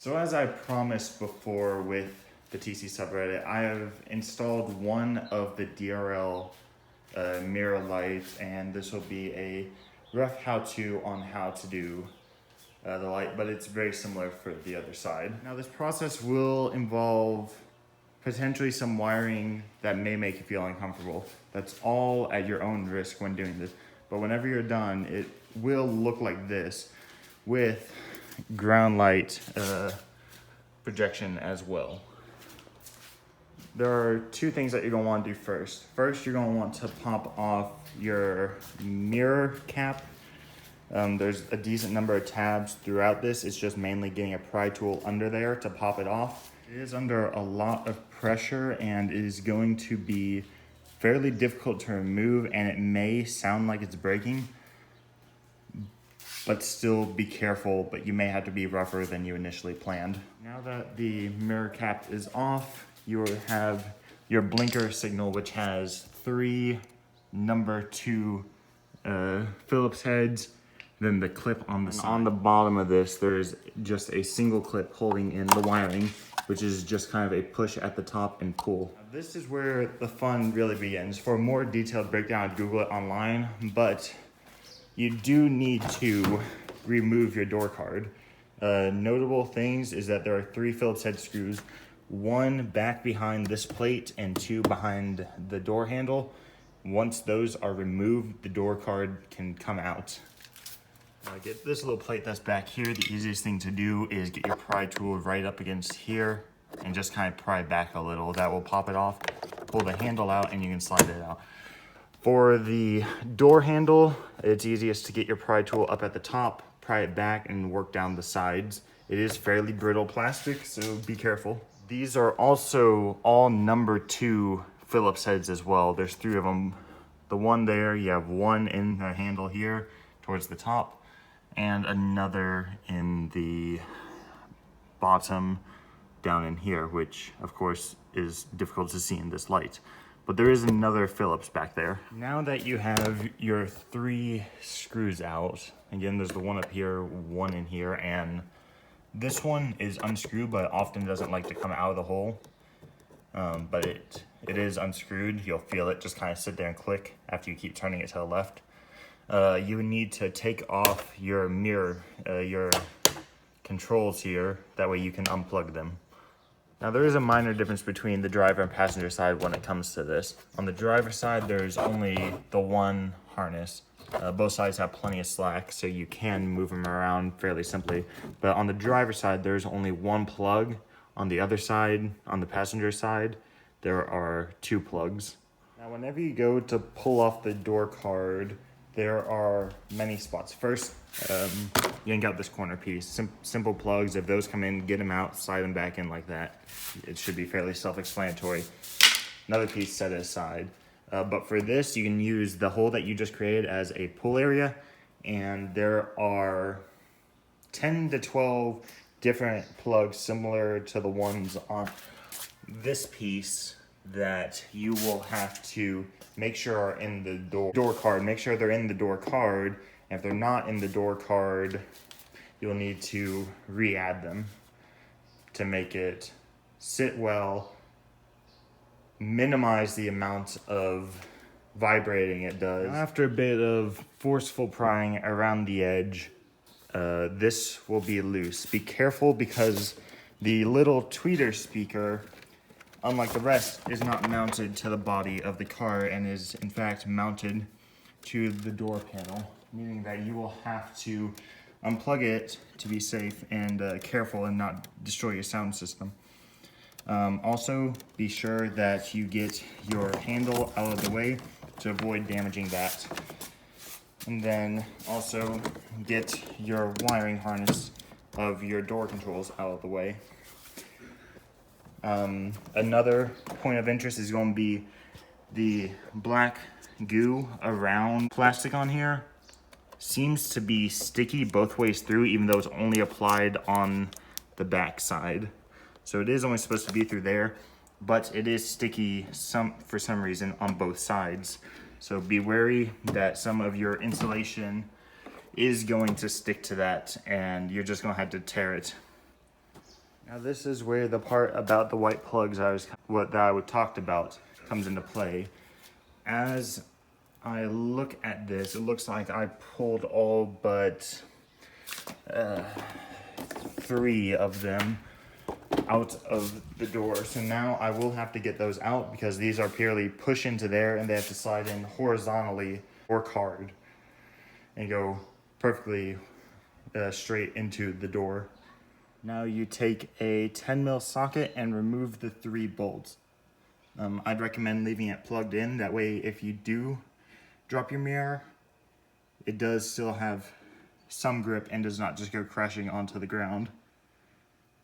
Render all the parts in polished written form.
So as I promised before with the TC subreddit, I have installed one of the DRL mirror lights, and this will be a rough how-to on how to do the light, but it's very similar for the other side. Now this process will involve potentially some wiring that may make you feel uncomfortable. That's all at your own risk when doing this. But whenever you're done, it will look like this with ground light projection as well. There are two things that you're gonna want to do first. First, you're gonna want to pop off your mirror cap. There's a decent number of tabs throughout this. It's just mainly getting a pry tool under there to pop it off. It is under a lot of pressure and it is going to be fairly difficult to remove, and it may sound like it's breaking, but still be careful, but you may have to be rougher than you initially planned. Now that the mirror cap is off, you will have your blinker signal, which has 3 number 2 Phillips heads, then the clip on the side. On the bottom of this, there's just a single clip holding in the wiring, which is just kind of a push at the top and pull. Now, this is where the fun really begins. For a more detailed breakdown, I'd Google it online, but you do need to remove your door card. Notable things is that there are 3 Phillips head screws, 1 back behind this plate and 2 behind the door handle. Once those are removed, the door card can come out. Get this little plate that's back here. The easiest thing to do is get your pry tool right up against here and just kind of pry back a little. That will pop it off. Pull the handle out and you can slide it out. For the door handle, it's easiest to get your pry tool up at the top, pry it back, and work down the sides. It is fairly brittle plastic, so be careful. These are also all number 2 Phillips heads as well. There's 3 of them. The one there, you have 1 in the handle here towards the top, and another in the bottom down in here, which of course is difficult to see in this light. But there is another Phillips back there. Now that you have your 3 screws out, again, there's the one up here, 1 in here, and this one is unscrewed, but often doesn't like to come out of the hole. But it is unscrewed. You'll feel it just kind of sit there and click after you keep turning it to the left. You need to take off your mirror, your controls here. That way you can unplug them. Now there is a minor difference between the driver and passenger side when it comes to this. On the driver side, there's only the 1 harness. Both sides have plenty of slack, so you can move them around fairly simply. But on the driver side, there's only 1 plug. On the other side, on the passenger side, there are 2 plugs. Now whenever you go to pull off the door card, there are many spots. First, you yank out this corner piece. Simple plugs. If those come in, get them out, slide them back in like that. It should be fairly self-explanatory. Another piece set aside. But for this, you can use the hole that you just created as a pull area, and there are 10 to 12 different plugs similar to the ones on this piece that you will have to make sure are in the door card. Make sure they're in the door card, and if they're not in the door card, you'll need to re-add them to make it sit well, minimize the amount of vibrating it does. After a bit of forceful prying around the edge, this will be loose. Be careful because the little tweeter speaker, unlike the rest, is not mounted to the body of the car and is in fact mounted to the door panel, meaning that you will have to unplug it to be safe and careful and not destroy your sound system. Also, be sure that you get your handle out of the way to avoid damaging that. And then also get your wiring harness of your door controls out of the way. Another point of interest is going to be the black goo around plastic on here. Seems to be sticky both ways through, even though it's only applied on the back side. So it is only supposed to be through there, but it is sticky for some reason on both sides. So be wary that some of your insulation is going to stick to that and you're just going to have to tear it. Now this is where the part about the white plugs that I talked about comes into play. As I look at this, it looks like I pulled all but 3 of them out of the door. So now I will have to get those out because these are purely push into there and they have to slide in horizontally or hard and go perfectly straight into the door. Now you take a 10 mil socket and remove the 3 bolts. I'd recommend leaving it plugged in. That way if you do drop your mirror, it does still have some grip and does not just go crashing onto the ground.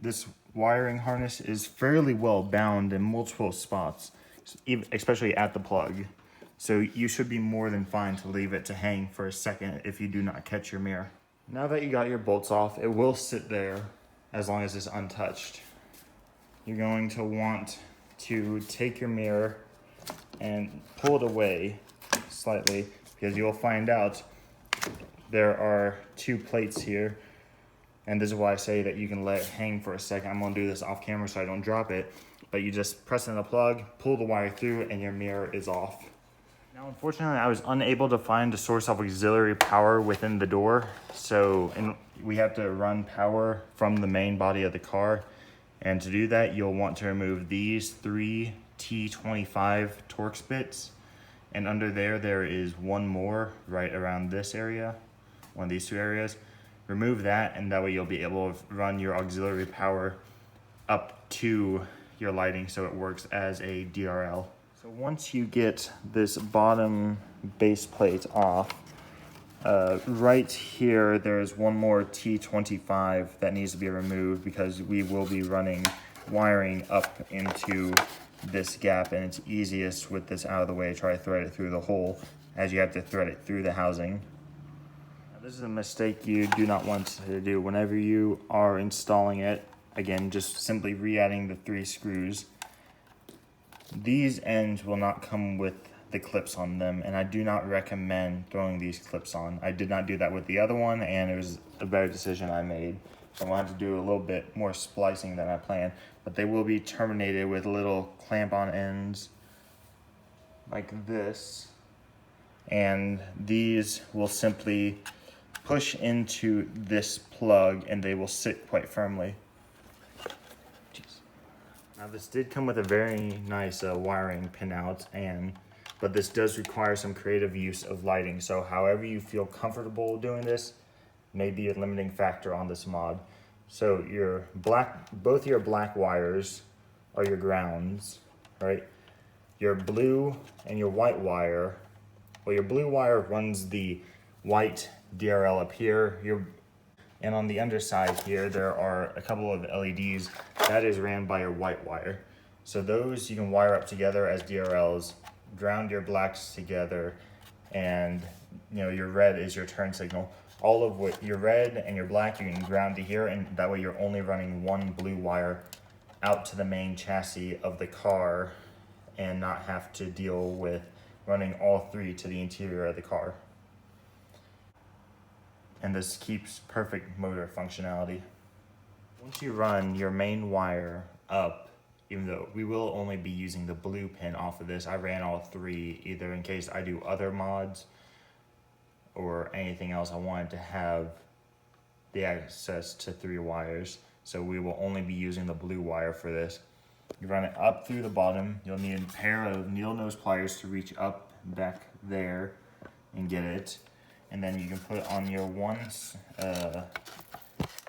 This wiring harness is fairly well bound in multiple spots, especially at the plug. So you should be more than fine to leave it to hang for a second if you do not catch your mirror. Now that you got your bolts off, it will sit there as long as it's untouched. You're going to want to take your mirror and pull it away slightly because you'll find out there are 2 plates here. And this is why I say that you can let it hang for a second. I'm gonna do this off camera so I don't drop it. But you just press in the plug, pull the wire through, and your mirror is off. Now, unfortunately, I was unable to find a source of auxiliary power within the door. So we have to run power from the main body of the car. And to do that, you'll want to remove these 3 T25 Torx bits. And under there is one more right around this area, one of these 2 areas. Remove that, and that way you'll be able to run your auxiliary power up to your lighting so it works as a DRL. So once you get this bottom base plate off, right here there's one more T25 that needs to be removed because we will be running wiring up into this gap, and it's easiest with this out of the way to try to thread it through the hole as you have to thread it through the housing. This is a mistake you do not want to do. Whenever you are installing it, again, just simply re-adding the 3 screws. These ends will not come with the clips on them, and I do not recommend throwing these clips on. I did not do that with the other one, and it was a better decision I made. So I'm going to have to do a little bit more splicing than I planned, but they will be terminated with little clamp-on ends like this, and these will simply push into this plug and they will sit quite firmly. Jeez. Now this did come with a very nice wiring pinout, but this does require some creative use of lighting. So however you feel comfortable doing this may be a limiting factor on this mod. So both your black wires are your grounds, right? Your blue and your white wire, well, your blue wire runs the white DRL up here, and on the underside here there are a couple of LEDs that is ran by your white wire. So those you can wire up together as DRLs, ground your blacks together, and your red is your turn signal. All of what your red and your black you can ground to here, and that way you're only running one blue wire out to the main chassis of the car and not have to deal with running all 3 to the interior of the car. And this keeps perfect motor functionality. Once you run your main wire up, even though we will only be using the blue pin off of this, I ran all 3 either in case I do other mods or anything else. I wanted to have the access to 3 wires, so we will only be using the blue wire for this. You run it up through the bottom. You'll need a pair of needle nose pliers to reach up back there and get it. And then you can put on your one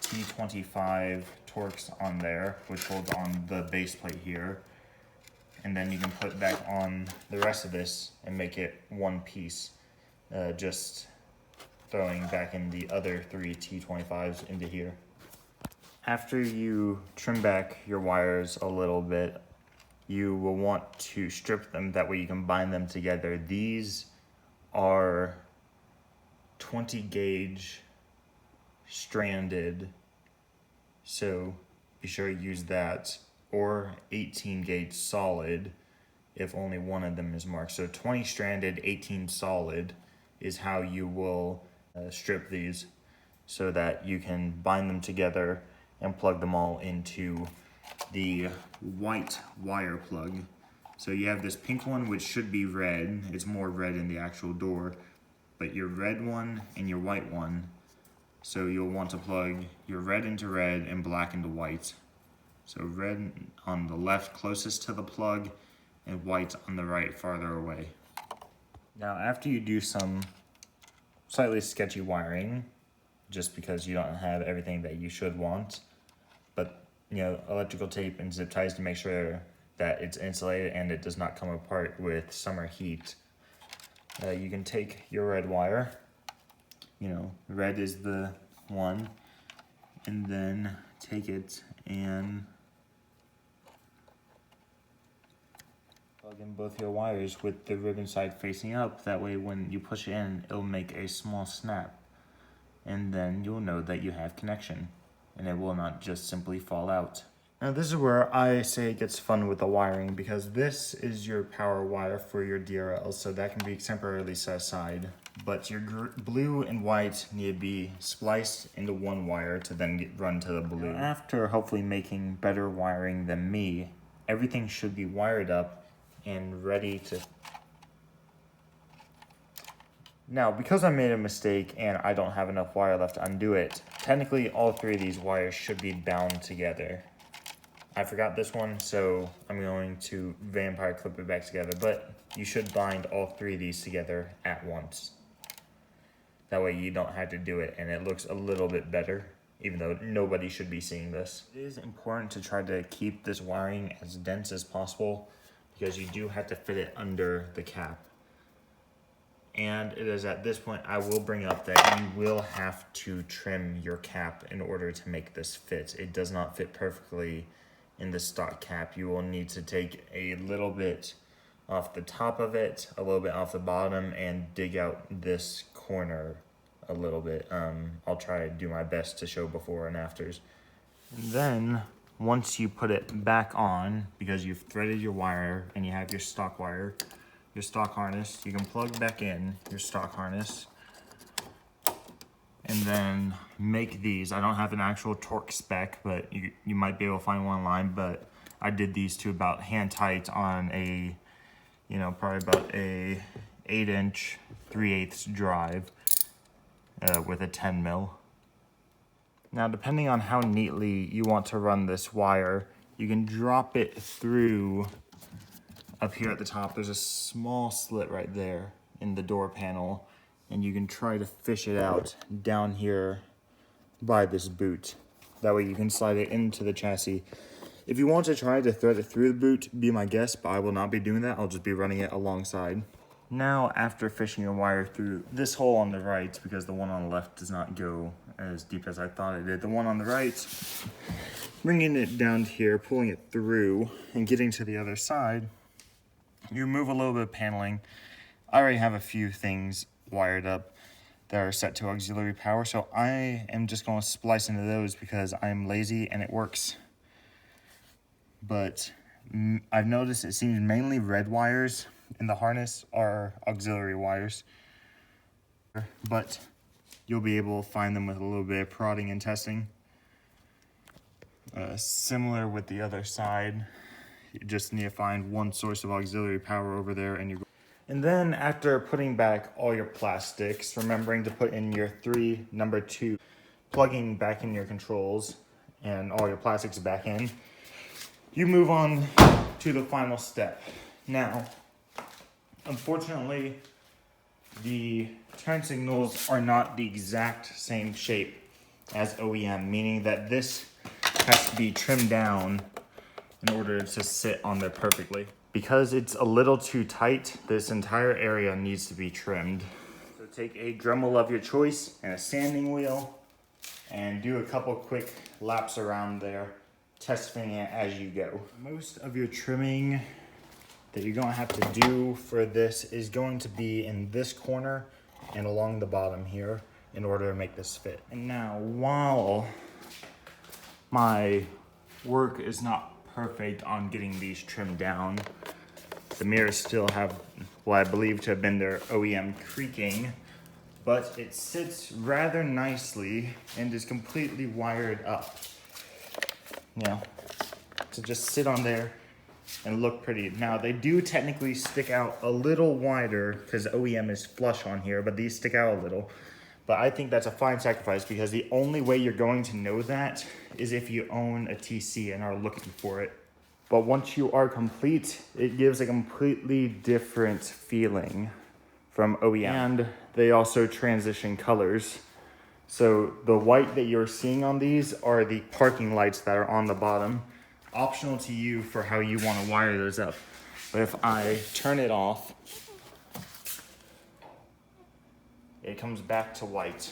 T25 Torx on there, which holds on the base plate here. And then you can put back on the rest of this and make it one piece, just throwing back in the other 3 T25s into here. After you trim back your wires a little bit, you will want to strip them, that way you can bind them together. These are 20 gauge stranded, so be sure to use that, or 18 gauge solid if only one of them is marked. So 20 stranded, 18 solid is how you will strip these, so that you can bind them together and plug them all into the white wire plug. So you have this pink one, which should be red. It's more red in the actual door, but your red one and your white one. So you'll want to plug your red into red and black into white. So red on the left closest to the plug and white on the right farther away. Now after you do some slightly sketchy wiring, just because you don't have everything that you should want, but electrical tape and zip ties to make sure that it's insulated and it does not come apart with summer heat. You can take your red wire, red is the one, and then take it and plug in both your wires with the ribbon side facing up. That way when you push it in, it'll make a small snap, and then you'll know that you have connection and it will not just simply fall out. Now this is where I say it gets fun with the wiring, because this is your power wire for your DRL, so that can be temporarily set aside. But your blue and white need to be spliced into one wire to then run to the blue. Now, after hopefully making better wiring than me, everything should be wired up and ready to... Now, because I made a mistake and I don't have enough wire left to undo it, technically all three of these wires should be bound together. I forgot this one, so I'm going to vampire clip it back together, but you should bind all three of these together at once. That way you don't have to do it and it looks a little bit better, even though nobody should be seeing this. It is important to try to keep this wiring as dense as possible, because you do have to fit it under the cap. And it is at this point I will bring up that you will have to trim your cap in order to make this fit. It does not fit perfectly in the stock cap. You will need to take a little bit off the top of it, a little bit off the bottom, and dig out this corner a little bit. I'll try to do my best to show before and afters. And then once you put it back on, because you've threaded your wire and you have your stock wire, your stock harness, you can plug back in your stock harness and then make these. I don't have an actual torque spec, but you might be able to find one online, but I did these to about hand tight on a, probably about a 8-inch 3/8 drive with a 10 mil. Now, depending on how neatly you want to run this wire, you can drop it through up here at the top. There's a small slit right there in the door panel, and you can try to fish it out down here by this boot. That way you can slide it into the chassis. If you want to try to thread it through the boot, be my guest, but I will not be doing that. I'll just be running it alongside. Now, after fishing a wire through this hole on the right, because the one on the left does not go as deep as I thought it did, the one on the right, bringing it down here, pulling it through, and getting to the other side, you remove a little bit of paneling. I already have a few things wired up that are set to auxiliary power, so I am just going to splice into those because I'm lazy and it works. But I've noticed it seems mainly red wires in the harness are auxiliary wires, but you'll be able to find them with a little bit of prodding and testing. Similar with the other side, you just need to find one source of auxiliary power over there, and then after putting back all your plastics, remembering to put in your number 2, plugging back in your controls and all your plastics back in, you move on to the final step. Now, unfortunately, the turn signals are not the exact same shape as OEM, meaning that this has to be trimmed down in order to sit on there perfectly. Because it's a little too tight, this entire area needs to be trimmed. So take a Dremel of your choice and a sanding wheel and do a couple quick laps around there, testing it as you go. Most of your trimming that you're gonna have to do for this is going to be in this corner and along the bottom here in order to make this fit. And now, while my work is not perfect on getting these trimmed down, the mirrors still have what I believe to have been their OEM creaking, but it sits rather nicely and is completely wired up. you know, to just sit on there and look pretty. Now they do technically stick out a little wider because OEM is flush on here, but these stick out a little. But I think that's a fine sacrifice because the only way you're going to know that is if you own a TC and are looking for it. But once you are complete, it gives a completely different feeling from OEM. And they also transition colors. So the white that you're seeing on these are the parking lights that are on the bottom. Optional to you for how you want to wire those up. But if I turn it off, it comes back to white.